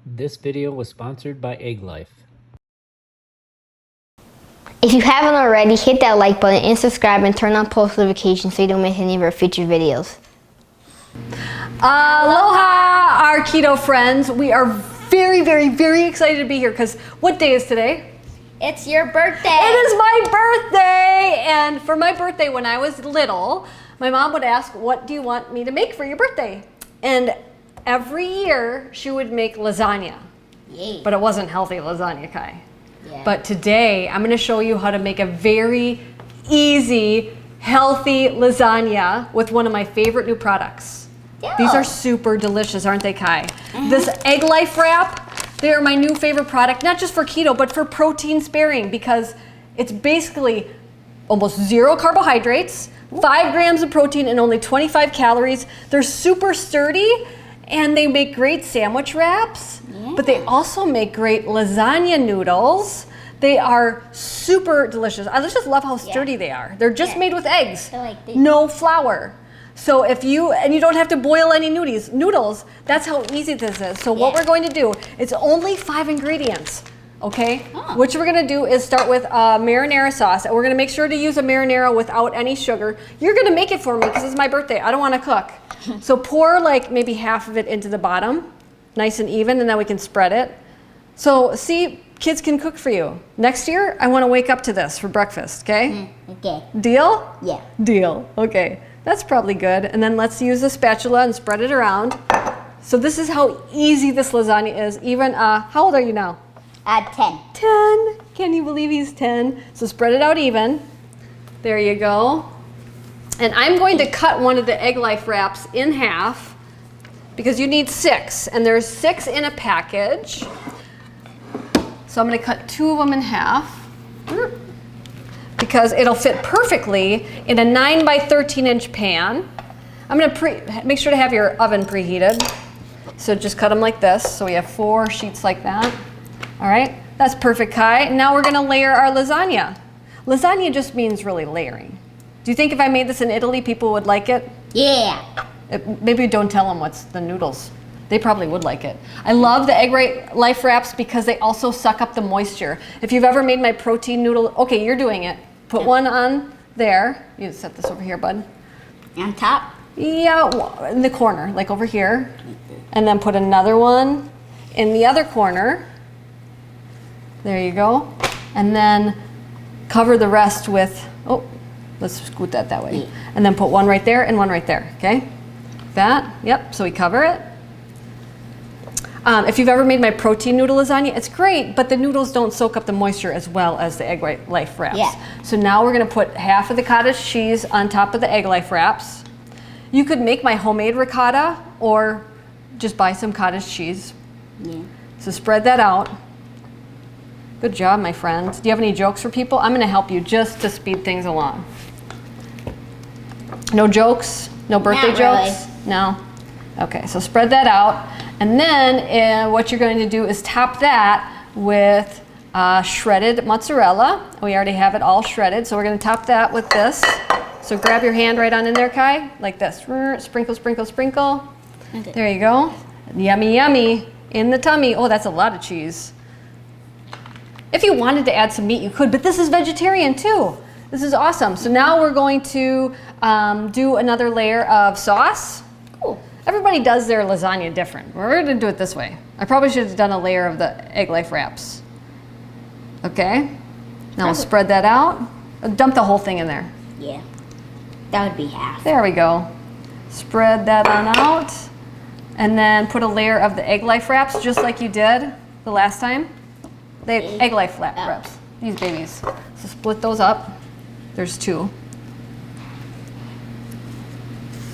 This video was sponsored by Egg Life. If you haven't already, hit that like button and subscribe and turn on post notifications so you don't miss any of our future videos. Aloha, our keto friends. We are very, very, very excited to be here because what day is today? It's your birthday. It is my birthday. And for my birthday when I was little, my mom would ask, what do you want me to make for your birthday? And every year she would make lasagna. Yay. But it wasn't healthy lasagna, Kai. Yeah. But today I'm going to show you how to make a very easy, healthy lasagna with one of my favorite new products. Yeah. These are super delicious, aren't they, Kai? This Egg Life wrap, they are my new favorite product, not just for keto, but for protein sparing, because it's basically almost 0 carbohydrates, 5 grams of protein, and only 25 calories. They're super sturdy, and they make great sandwich wraps, but they also make great lasagna noodles. They are super delicious. I just love how sturdy they are. They're just made with eggs, like this. no flour. So if you don't have to boil any noodles, that's how easy this is. So what we're going to do, it's only 5 ingredients, okay? What we're gonna do is start with marinara sauce, and we're gonna make sure to use a marinara without any sugar. You're gonna make it for me because it's my birthday. I don't wanna cook. So pour like maybe half of it into the bottom, nice and even, and then we can spread it. So see, kids can cook for you. Next year, I wanna wake up to this for breakfast, okay? Okay. Deal? Yeah. Deal, okay. That's probably good. And then let's use a spatula and spread it around. So this is how easy this lasagna is. Even, how old are you now? 10. 10. Can you believe he's 10? So spread it out even. There you go. And I'm going to cut one of the Egg Life wraps in half because you need 6. And there's 6 in a package. So I'm going to cut 2 of them in half because it'll fit perfectly in a 9 by 13 inch pan. I'm going to make sure to have your oven preheated. So just cut them like this. So we have 4 sheets like that. All right, that's perfect, Kai. Now we're gonna layer our lasagna. Lasagna just means really layering. Do you think if I made this in Italy, people would like it? Yeah. Maybe don't tell them what's the noodles. They probably would like it. I love the Egg Life wraps because they also suck up the moisture. If you've ever made my protein noodle, okay, you're doing it. Put one on there. You set this over here, bud. On top? Yeah, in the corner, like over here. And then put another one in the other corner. There you go. And then cover the rest with, let's scoot that way. And then put one right there and one right there, okay? That, yep, so we cover it. If you've ever made my protein noodle lasagna, it's great, but the noodles don't soak up the moisture as well as the Egg Life wraps. Yeah. So now we're gonna put half of the cottage cheese on top of the Egg Life wraps. You could make my homemade ricotta or just buy some cottage cheese. Yeah. So spread that out. Good job, my friend. Do you have any jokes for people? I'm gonna help you just to speed things along. No jokes? No birthday Not jokes? really. No? Okay, so spread that out. And then what you're going to do is top that with shredded mozzarella. We already have it all shredded, so we're gonna top that with this. So grab your hand right on in there, Kai, like this. Sprinkle, sprinkle, sprinkle. Okay. There you go. Yummy, yummy. In the tummy. Oh, that's a lot of cheese. If you wanted to add some meat, you could, but this is vegetarian too. This is awesome. So now we're going to do another layer of sauce. Cool. Everybody does their lasagna different. We're gonna do it this way. I probably should have done a layer of the Egg Life wraps. Okay, now we'll spread that out. Dump the whole thing in there. Yeah. That would be half. There we go. Spread that on out. And then put a layer of the Egg Life wraps just like you did the last time. The Egg Life wraps, these babies. So split those up. There's 2.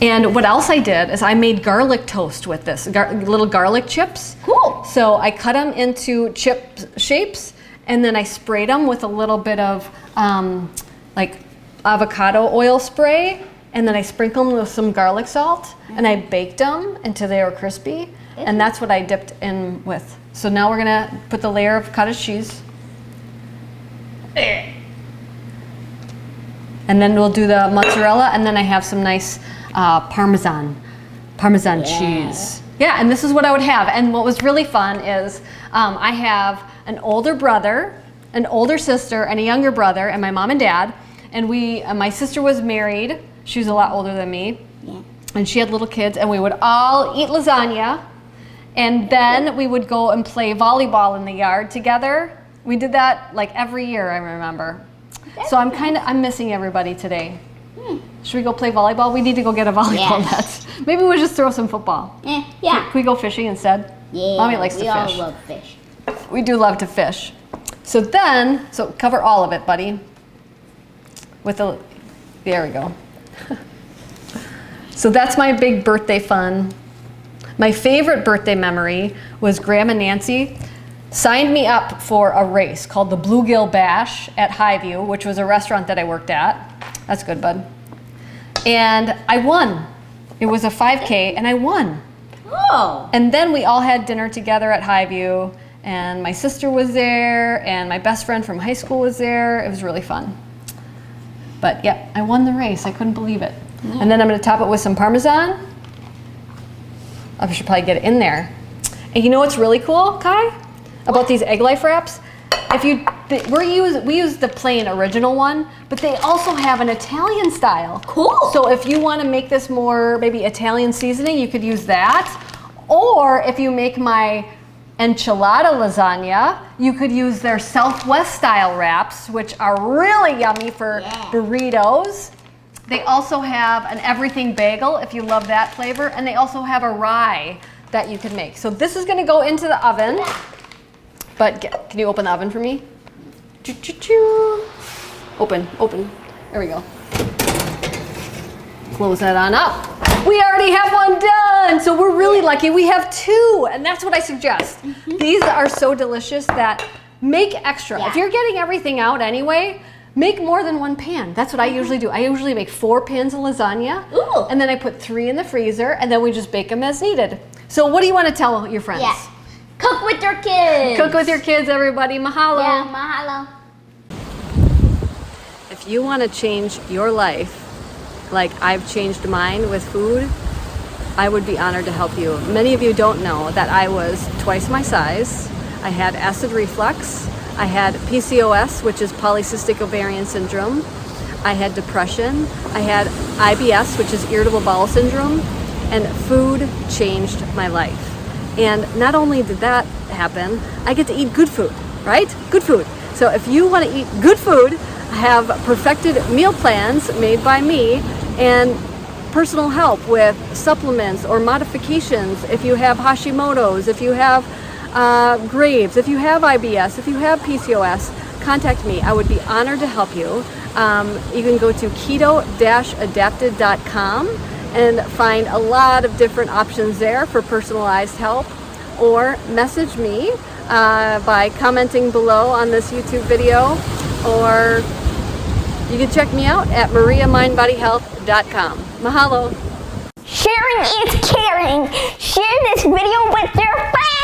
And what else I did is I made garlic toast with this, little garlic chips. Cool. So I cut them into chip shapes, and then I sprayed them with a little bit of like avocado oil spray, and then I sprinkled them with some garlic salt, and I baked them until they were crispy, and that's what I dipped in with. So now we're gonna put the layer of cottage cheese. And then we'll do the mozzarella, and then I have some nice Parmesan cheese. Yeah, and this is what I would have. And what was really fun is I have an older brother, an older sister, and a younger brother, and my mom and dad. And my sister was married. She was a lot older than me. Yeah. And she had little kids, and we would all eat lasagna. And then we would go and play volleyball in the yard together. We did that like every year, I remember. So I'm missing everybody today. Should we go play volleyball? We need to go get a volleyball net. Maybe we'll just throw some football. Yeah. Can we go fishing instead? Yeah. Mommy likes to fish. We all love fish. We do love to fish. So cover all of it, buddy. There we go. So that's my big birthday fun. My favorite birthday memory was Grandma Nancy signed me up for a race called the Bluegill Bash at Highview, which was a restaurant that I worked at. That's good, bud. And I won. It was a 5K, and I won. Oh. And then we all had dinner together at Highview, and my sister was there, and my best friend from high school was there. It was really fun. But yeah, I won the race. I couldn't believe it. And then I'm going to top it with some Parmesan. I should probably get it in there. And you know what's really cool, Kai, about these Egg Life wraps? We use the plain original one, but they also have an Italian style. Cool. So if you want to make this more maybe Italian seasoning, you could use that. Or if you make my enchilada lasagna, you could use their Southwest style wraps, which are really yummy for burritos. They also have an everything bagel if you love that flavor, and they also have a rye that you can make. So this is going to go into the oven. But can you open the oven for me? Open. There we go. Close that on up. We already have one done, so we're really lucky. We have two, and that's what I suggest. These are so delicious that make extra. Yeah. If you're getting everything out anyway, make more than one pan. That's what I usually do. I usually make 4 pans of lasagna, and then I put 3 in the freezer, and then we just bake them as needed. So what do you want to tell your friends? Yeah. Cook with your kids. Cook with your kids, everybody. Mahalo. Yeah, mahalo. If you want to change your life like I've changed mine with food, I would be honored to help you. Many of you don't know that I was twice my size. I had acid reflux. I had PCOS, which is polycystic ovarian syndrome. I had depression. I had IBS, which is irritable bowel syndrome. And food changed my life. And not only did that happen, I get to eat good food, right? Good food. So if you want to eat good food, I have perfected meal plans made by me and personal help with supplements or modifications if you have Hashimoto's, if you have Graves, if you have IBS, if you have PCOS, contact me. I would be honored to help you. You can go to keto-adapted.com and find a lot of different options there for personalized help, or message me by commenting below on this YouTube video, or you can check me out at mariamindbodyhealth.com. Mahalo. Sharing is caring. Share this video with your friends.